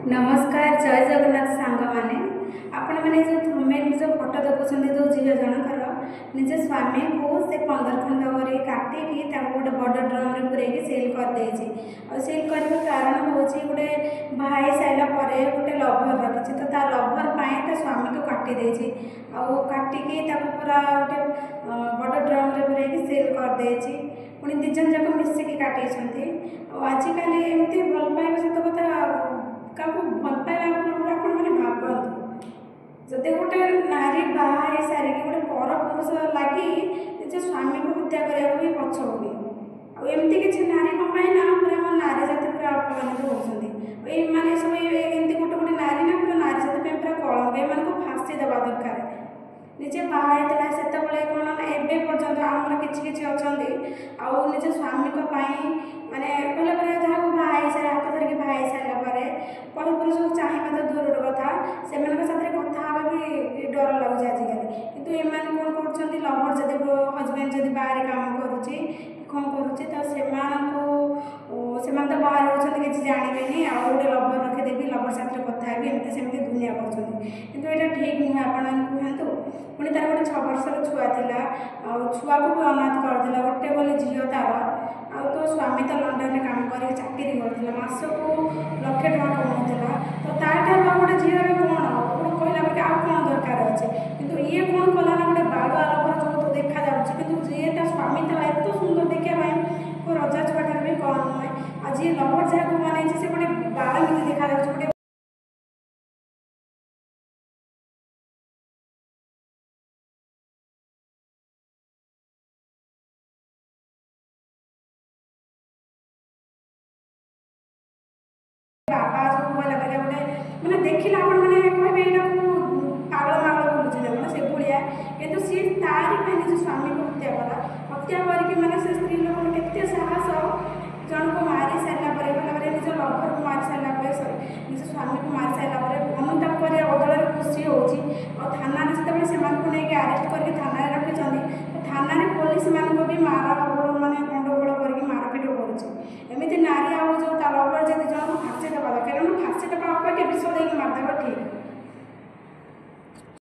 नमस्कार जय जगन्नाथ सांग मैंने आपण मैंने जो थंबनेल जो फोटो देखुं जो झील जनकर निज स्वामी को से 15 खंड कर काटिकी गोटे बड़ ड्रम में पूरे सेल करदे सेल कर कारण हूँ गोटे भाई सारा गोटे लभर रखी तो ता लभर स्वामी को काटिदे काटिकी पूरा गोटे बड़ ड्रम में पूरे सेल करदे पुणी दिजन जाक मिसिकी काटी आजिकल एमती भल पाइबा सत कथा क्या भल पाइबा आप भावतु जदि गोटे नारी बाहर सारिकी गोटे पर पुरुष लगी निज स्वामी को हत्या करने भी पछुनी आमती किसी नारी ना पूरा नारी जाति पूरा अपमानित होती मैंने सब एमती गोटे गोटे नारी ना पूरा नारी जाति पूरा कलंक एम फांसी देवा दरकार निजे बाहर से कौन एवं पर्यटन आम कि अच्छा निज स्वामी माने कहला जहाँ बाई सारे हाथ धरिकी बाई सारापर पर पुरुष चाहिए तो दूर कथा से कथा भी डर लगुच आजिकल कितु एम कौन कर लवर जब हजबैंड जब बाहर काम करुच्ची कौन करुच्ची तो तो बाहर रोचे किसी जानवे आउ गोटे लवर रखीदेवी लवर साथ कथा एमती सेमती दुनिया कर ठीक नुह आप कहतु पुणी तार गोटे 6 वर्षर छुआ था छुआ को भी अनाथ करदेला गोटे बोले झील तार तो स्वामी तो लंडन में काम कर चाकरी करता मसको 1,00,000 टଙ୍କା कमाऊला तो ताठार गोटे झील कौन कहला आउ कौन दरकार अच्छे कि ये कौन कला ना गोटे बाड़ुआ लवर जो तो देखा कि जी स्वामी था एत सुंदर देखापी को रजा छुआठार भी कम नुहे आज ये लवर जहाँ बन से गोटे बाल नीति देखा गोटे बापा सब कहला गोटे मैंने देखला मैंने कहे यहाँ पागल मागल बुझे मैंने से भाया कितु सी तारी निज स्वामी को हत्या कला हत्या करके मैंने से स्त्री लोग केते साहस जन को मारी सारापर निज लभर को मारी सारापर निज स्वामी को मारी सारापर अनुताप कर बदल खुशी होती थाना जिते से नहीं आरेस्ट करके थाना रखी थाना पुलिस मान भी मार